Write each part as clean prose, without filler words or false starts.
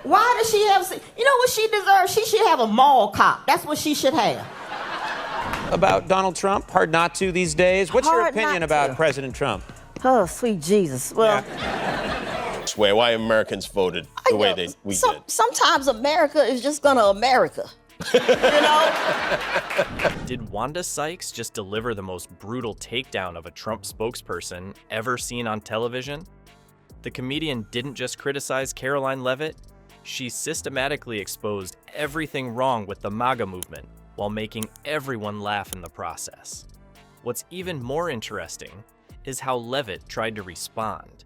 Why does she have... You know what she deserves? She should have a mall cop. That's what she should have. About Donald Trump? Hard not to these days. What's your opinion about President Trump? Oh, sweet Jesus. Well... Why Americans voted the way we did. Sometimes America is just gonna America. You know? Did Wanda Sykes just deliver the most brutal takedown of a Trump spokesperson ever seen on television? The comedian didn't just criticize Karoline Leavitt, she systematically exposed everything wrong with the MAGA movement while making everyone laugh in the process. What's even more interesting is how Leavitt tried to respond.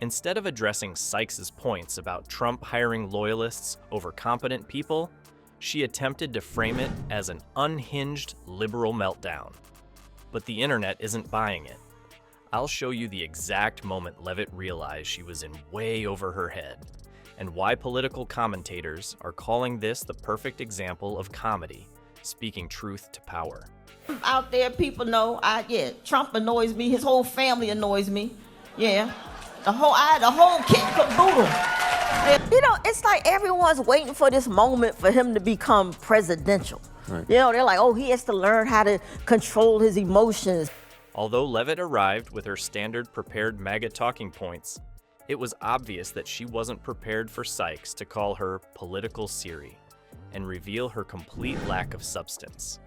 Instead of addressing Sykes' points about Trump hiring loyalists over competent people, she attempted to frame it as an unhinged liberal meltdown. But the internet isn't buying it. I'll show you the exact moment Leavitt realized she was in way over her head, and why political commentators are calling this the perfect example of comedy, speaking truth to power. Out there, people know, Trump annoys me. His whole family annoys me. Yeah. The whole kit caboodle. You know, it's like everyone's waiting for this moment for him to become presidential. Right. You know, they're like, oh, he has to learn how to control his emotions. Although Leavitt arrived with her standard prepared MAGA talking points, it was obvious that she wasn't prepared for Sykes to call her political Siri and reveal her complete lack of substance.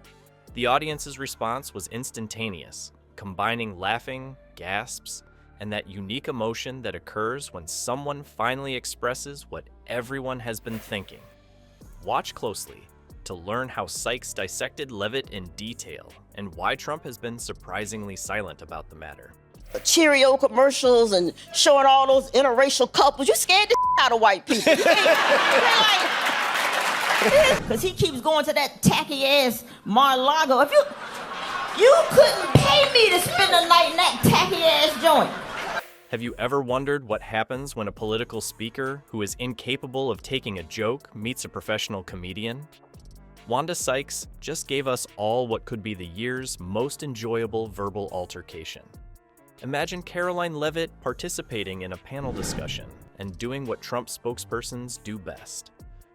The audience's response was instantaneous, combining laughing, gasps, and that unique emotion that occurs when someone finally expresses what everyone has been thinking. Watch closely to learn how Sykes dissected Leavitt in detail and why Trump has been surprisingly silent about the matter. Cheerio commercials and showing all those interracial couples. You scared the out of white people. Because he keeps going to that tacky-ass Mar-a-Lago. If you couldn't pay me to spend the night in that tacky-ass joint. Have you ever wondered what happens when a political speaker who is incapable of taking a joke meets a professional comedian? Wanda Sykes just gave us all what could be the year's most enjoyable verbal altercation. Imagine Karoline Leavitt participating in a panel discussion and doing what Trump spokespersons do best,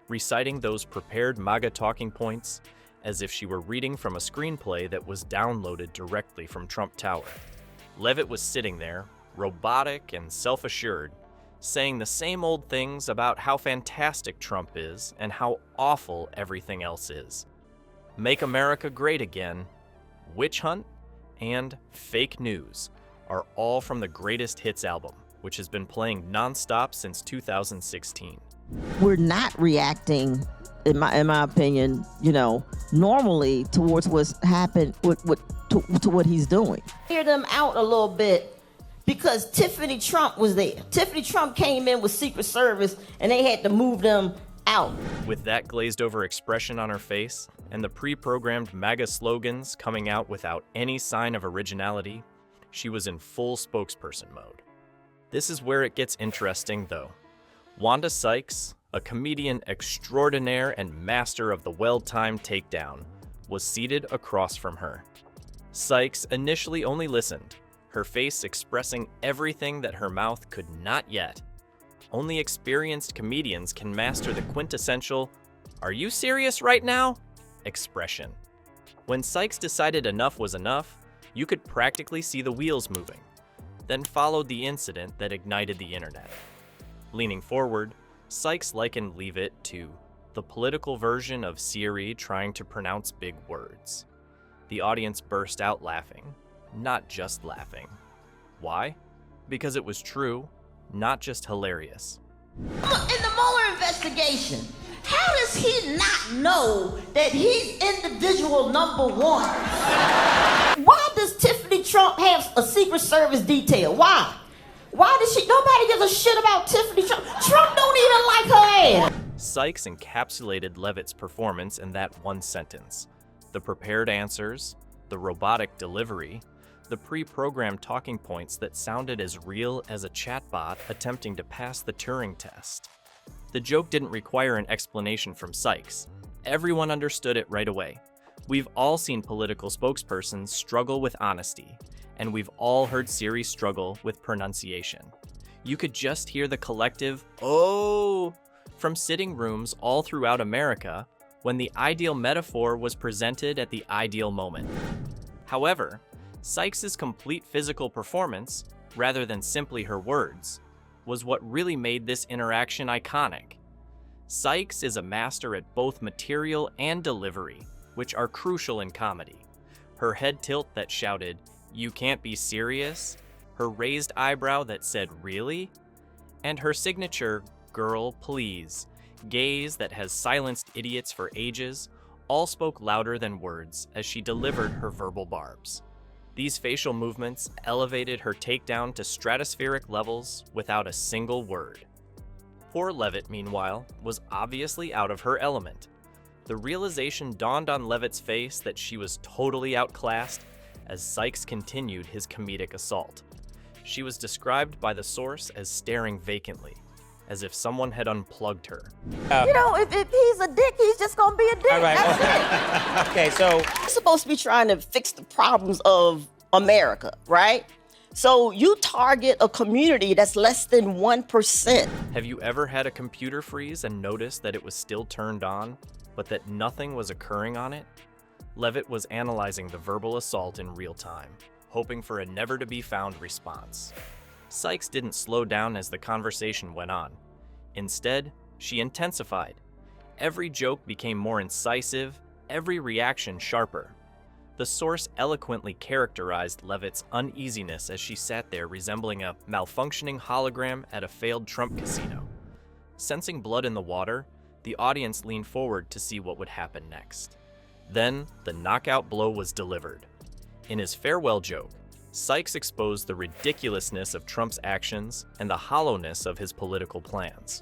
reciting those prepared MAGA talking points as if she were reading from a screenplay that was downloaded directly from Trump Tower. Leavitt was sitting there, robotic and self-assured, saying the same old things about how fantastic Trump is and how awful everything else is. Make America Great Again, Witch Hunt, and Fake News are all from the Greatest Hits album, which has been playing nonstop since 2016. We're not reacting, in my opinion, normally towards what's happened to what he's doing. Hear them out a little bit because Tiffany Trump was there. Tiffany Trump came in with Secret Service and they had to move them out. With that glazed over expression on her face and the pre-programmed MAGA slogans coming out without any sign of originality, she was in full spokesperson mode. This is where it gets interesting, though. Wanda Sykes, a comedian extraordinaire and master of the well-timed takedown, was seated across from her. Sykes initially only listened, her face expressing everything that her mouth could not yet. Only experienced comedians can master the quintessential, "Are you serious right now?" expression. When Sykes decided enough was enough, you could practically see the wheels moving. Then followed the incident that ignited the internet. Leaning forward, Sykes likened Leavitt to the political version of Siri trying to pronounce big words. The audience burst out laughing, not just laughing. Why? Because it was true, not just hilarious. In the Mueller investigation, how does he not know that he's individual number one? Why does Tiffany Trump have a Secret Service detail? Why? Why does she? Nobody gives a shit about Tiffany Trump. Trump don't even like her ass. Sykes encapsulated Leavitt's performance in that one sentence. The prepared answers, the robotic delivery, the pre-programmed talking points that sounded as real as a chatbot attempting to pass the Turing test. The joke didn't require an explanation from Sykes. Everyone understood it right away. We've all seen political spokespersons struggle with honesty, and we've all heard Siri struggle with pronunciation. You could just hear the collective, "Oh," from sitting rooms all throughout America when the ideal metaphor was presented at the ideal moment. However, Sykes' complete physical performance, rather than simply her words, was what really made this interaction iconic. Sykes is a master at both material and delivery, which are crucial in comedy. Her head tilt that shouted, "You can't be serious," her raised eyebrow that said, "Really?" and her signature, "Girl, please," gaze that has silenced idiots for ages, all spoke louder than words as she delivered her verbal barbs. These facial movements elevated her takedown to stratospheric levels without a single word. Poor Leavitt, meanwhile, was obviously out of her element. The realization dawned on Leavitt's face that she was totally outclassed as Sykes continued his comedic assault. She was described by the source as staring vacantly, as if someone had unplugged her. You know, if he's a dick, he's just gonna be a dick. All right, That's it. Okay, so You're supposed to be trying to fix the problems of America, right? So you target a community that's less than 1%. Have you ever had a computer freeze and noticed that it was still turned on, but that nothing was occurring on it? Leavitt was analyzing the verbal assault in real time, hoping for a never-to-be-found response. Sykes didn't slow down as the conversation went on. Instead, she intensified. Every joke became more incisive, every reaction sharper. The source eloquently characterized Leavitt's uneasiness as she sat there resembling a malfunctioning hologram at a failed Trump casino. Sensing blood in the water, the audience leaned forward to see what would happen next. Then, the knockout blow was delivered. In his farewell joke, Sykes exposed the ridiculousness of Trump's actions and the hollowness of his political plans.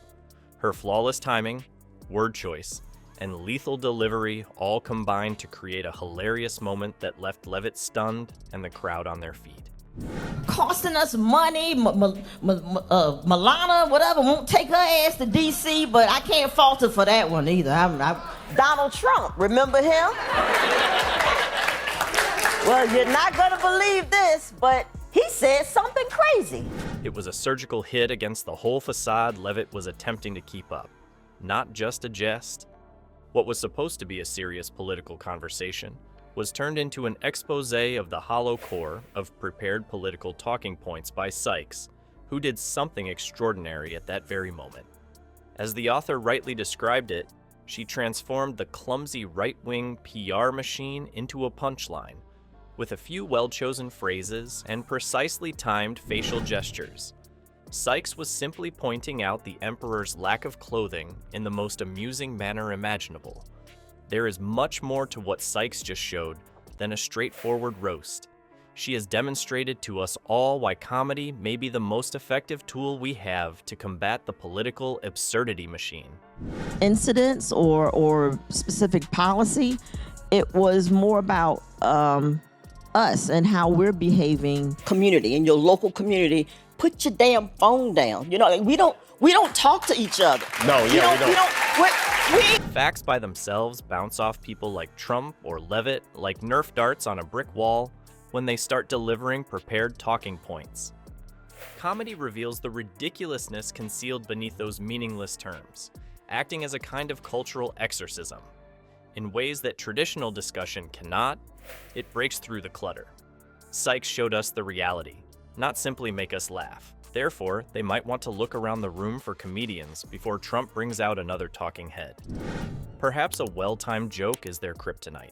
Her flawless timing, word choice, and lethal delivery all combined to create a hilarious moment that left Leavitt stunned and the crowd on their feet. Costing us money. Milana, whatever, won't take her ass to D.C., but I can't fault her for that one either. Donald Trump, remember him? Well, you're not gonna believe this, but he said something crazy. It was a surgical hit against the whole facade Leavitt was attempting to keep up. Not just a jest. What was supposed to be a serious political conversation was turned into an expose of the hollow core of prepared political talking points by Sykes, who did something extraordinary at that very moment. As the author rightly described it, she transformed the clumsy right-wing PR machine into a punchline, with a few well-chosen phrases and precisely timed facial gestures. Sykes was simply pointing out the emperor's lack of clothing in the most amusing manner imaginable. There is much more to what Sykes just showed than a straightforward roast. She has demonstrated to us all why comedy may be the most effective tool we have to combat the political absurdity machine. Incidents or specific policy, it was more about us and how we're behaving. Community, in your local community, put your damn phone down. You know, like, we don't talk to each other. No, yeah, we don't. Facts by themselves bounce off people like Trump or Leavitt like Nerf darts on a brick wall when they start delivering prepared talking points. Comedy reveals the ridiculousness concealed beneath those meaningless terms, acting as a kind of cultural exorcism. In ways that traditional discussion cannot, it breaks through the clutter. Sykes showed us the reality, not simply make us laugh. Therefore, they might want to look around the room for comedians before Trump brings out another talking head. Perhaps a well-timed joke is their kryptonite.